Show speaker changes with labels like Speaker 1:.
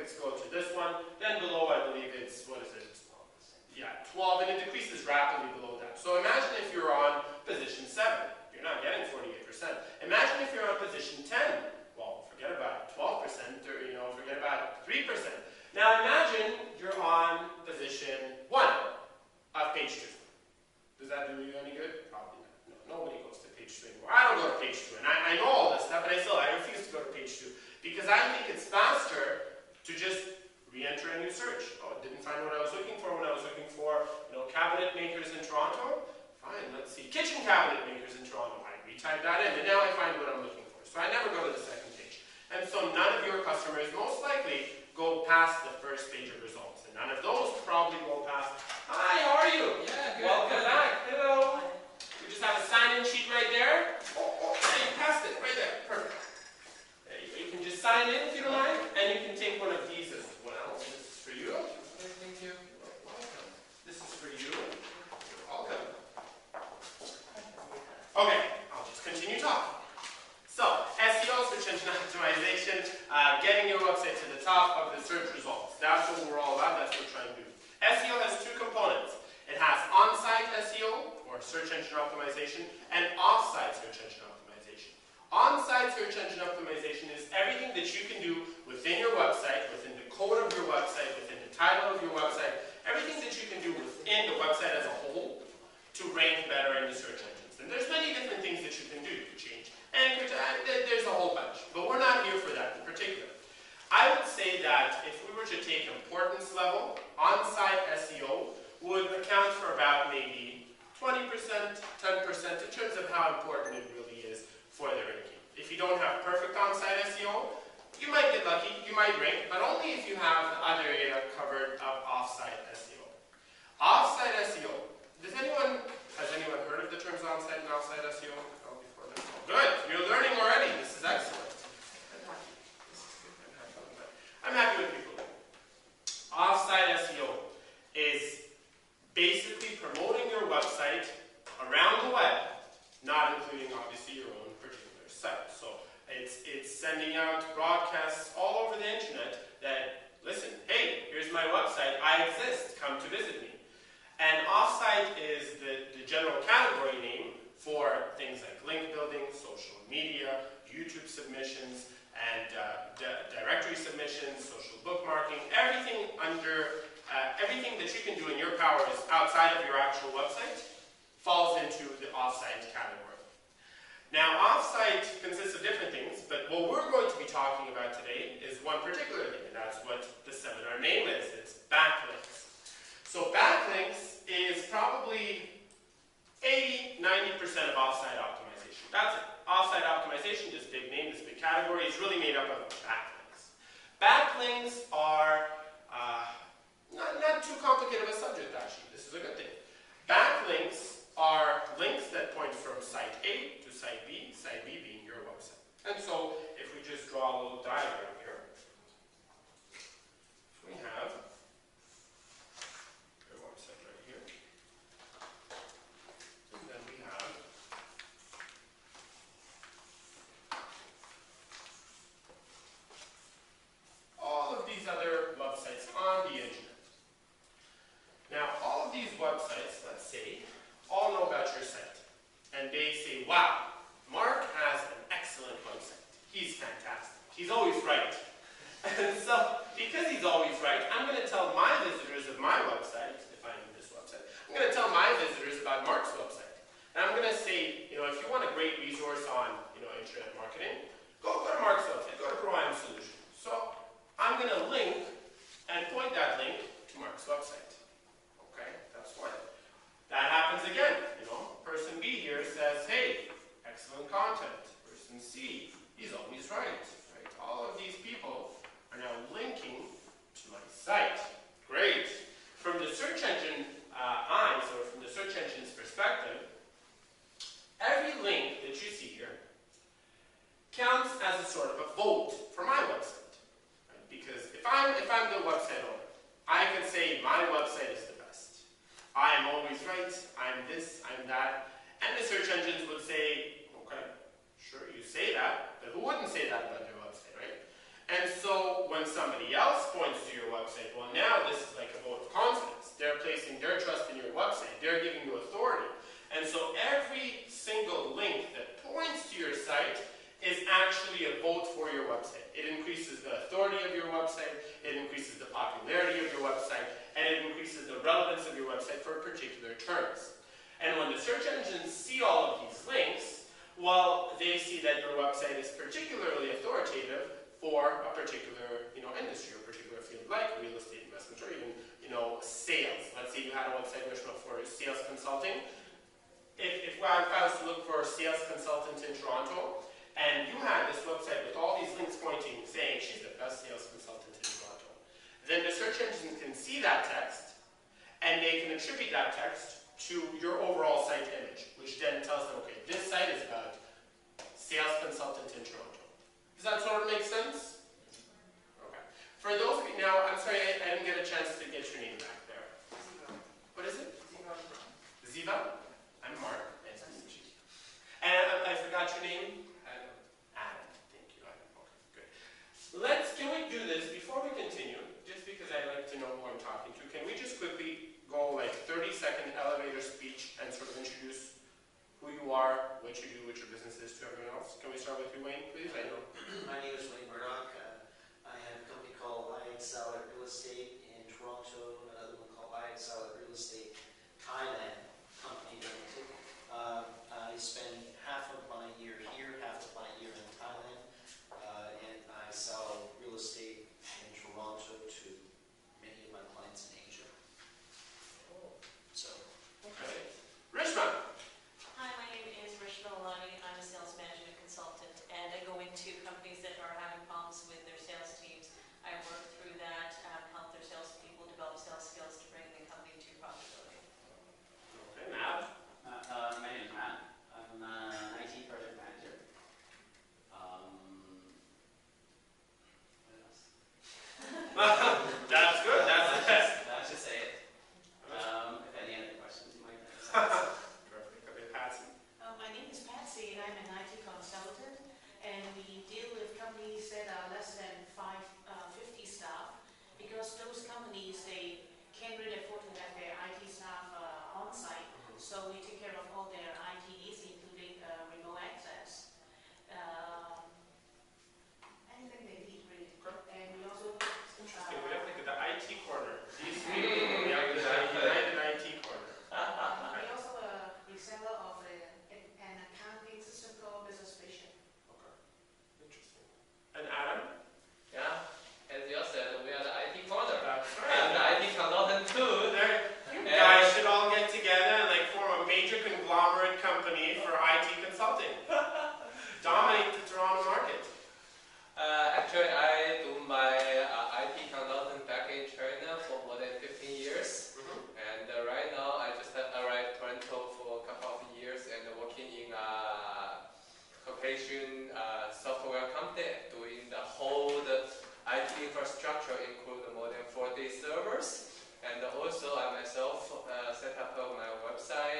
Speaker 1: let's go to this one. Then below, I believe it's, what is it? Yeah, 12, and it decreases rapidly below that. So imagine if you're on position 7. You're not getting 48%. Imagine if you're on position 10. Well, forget about it, 12%, or, forget about 3%. Now imagine you're on position 1 of page 2. Does that do you any good? Probably not. No, nobody goes to page 2 anymore. I don't go to page 2, and I know all this stuff, but I refuse to go to page 2 because I think it's faster to just re-enter a new search. Oh, didn't find what I was looking for when I was looking for, cabinet makers in Toronto. Fine, let's see, kitchen cabinet makers in Toronto. I retype that in, and now I find what I'm looking for. So I never go to the second page. And so none of your customers most likely go past the first page of results. And none of those probably go past, hi, how are you?
Speaker 2: Yeah, good.
Speaker 1: Welcome back. Hello. We just have a sign-in sheet right there. Oh, yeah, you passed it right there. Perfect. There you go. You can just sign in if you don't mind, and you can take one of these as well. This is for you.
Speaker 2: Thank you.
Speaker 1: You're welcome. This is for you. You're welcome. Okay, I'll just continue talking. So, SEO, search engine optimization, getting your website to the top of the search results. That's what we're all about, that's what we're trying to do. SEO has two components. It has on-site SEO, or search engine optimization, and off-site search engine optimization. On-site search engine optimization is everything that you can do within your website, within the code of your website, within the title of your website, everything that you can do within the website as a whole to rank better in the search engines. And there's many different things that you can do. You can change anchor tag, there's a whole bunch, but we're not here for that in particular. I would say that if we were to take importance level, on-site SEO would account for about maybe 20%, 10% in terms of how important it really is for the ranking. If you don't have perfect on-site SEO, you might get lucky, you might rank, but only if you have the other area covered of off-site SEO. Off-site SEO, has anyone heard of the terms on-site and off-site SEO? Oh, before this? Oh, good, you're learning already, this is excellent. I'm happy with people. Off-site SEO is basically promoting your website around the web, not including obviously your own particular site. So it's sending out broadcasts all over the internet that, listen, hey, here's my website, I exist, come to visit me. And off-site is the general category name for things like link building, social media, YouTube submissions, and directory submissions, social bookmarking, everything that you can do in your power is outside of your actual website falls into the off-site category. Now, off-site consists of different things, but what we're going to be talking about today is one particular thing, and that's what the seminar name is. It's backlinks. So backlinks is probably 80–90% of off-site optimization. That's it. Off-site optimization, this big name, this big category, is really made up of backlinks. Backlinks are not too complicated of a subject, actually. This is a good thing. Backlinks are links that point from site A to site B being your website. And so, if we just draw a little diagram here, we have your website right here, and then we have all of these other websites on the internet. Now, all of these websites, let's say, all know about your site. And they say, wow, Mark has an excellent website. He's fantastic. He's always right. And so, because he's always right, I'm going to tell my visitors of my website, if I'm in this website, I'm going to tell my visitors about Mark's website. And I'm going to say, if you want a great resource on, internet marketing, go to Mark's website, go to proimsolution. So, I'm going to link and point that link to Mark's website. Okay, that's one. That happens again. Person B here says, hey, excellent content. Person C, he's always right. All of these people are now linking to my site. Great. From the search engine eyes, or from the search engine's perspective, every link that you see here counts as a sort of a vote for my website. Right? Because if I'm the website owner, I could say my website is the best. I am always right, I'm this, I'm that. And the search engines would say, okay, sure, you say that, but who wouldn't say that about their website, right? And so when somebody else website. Well, now this is like a vote of confidence. They're placing their trust in your website. They're giving you authority. And so every single link that points to your site is actually a vote for your website. It increases the authority of your website, it increases the popularity of your website, and it increases the relevance of your website for particular terms. And when the search engines see all of these links, well, they see that your website is particularly authoritative for a particular, industry or particular field, like real estate investment or even, sales. Let's say you had a website for sales consulting. If I was to look for a sales consultant in Toronto, and you had this website with all these links pointing, saying she's the best sales consultant in Toronto, then the search engine can see that text, and they can attribute that text to your overall site image, which then tells them, okay, this site is about sales consultant in Toronto. Does that sort of make sense? Okay. For those of you, now, I'm sorry, I didn't get a chance to get your name back there.
Speaker 2: Ziva.
Speaker 1: What is it?
Speaker 2: Ziva.
Speaker 1: Ziva? I'm Mark. Nice to meet you. And I forgot your name? Adam. Thank you, Adam. Okay, good. Can we do this before we continue, just because I like to know who I'm talking to, can we just quickly go like 30-second elevator speech and sort of introduce who you are, what you do, what your business is to everyone else? Can we start with you, Wayne, please? I know.
Speaker 2: My name is Wayne Murdoch. I have a company called I Excel at Real Estate in Toronto, another one called I Excel at Real Estate Thailand Company Limited. I spend half of my year here, half of my year in Thailand, and I sell real estate in Toronto to many of my clients in Asia. So,
Speaker 1: Okay. Rishma.
Speaker 3: Hi, my name is Rishma Alani. I'm a sales management consultant, and I go into companies that are having problems with their sales teams. I work through that, help their salespeople develop sales skills to bring the company to profitability.
Speaker 1: Okay, Matt.
Speaker 4: My name is Matt. I'm an IT project manager. What else?
Speaker 1: That's good. That's the best.
Speaker 4: Let's just say it. If any other questions you might have.
Speaker 1: Perfect. Okay, Patsy.
Speaker 5: My name is Patsy, and I'm an IT consultant, and we deal with companies that are less than 50 staff, because those companies, they can't really afford to have their IT staff on site, so we take care of all their IT needs, including remote access. Anything they need, really. And we also...
Speaker 1: Interesting. We have like the IT corner. These people, we have the United IT corner.
Speaker 5: we also a reseller of an accounting system called Business Vision.
Speaker 1: Okay. Interesting. And Adam?
Speaker 6: Yeah, as you said, we are the IT corner.
Speaker 1: That's
Speaker 6: I'm the
Speaker 1: right.
Speaker 6: IT consultant too.
Speaker 1: You guys should all get together and like form a major conglomerate company for IT consulting. Dominate the Toronto market.
Speaker 6: Actually, I do my IT consultant back in China for more than 15 years. And right now, I just arrived in Toronto for a couple of years and working in a corporation software company, doing the whole IT infrastructure, including more than 40 servers. And also, I myself set up my website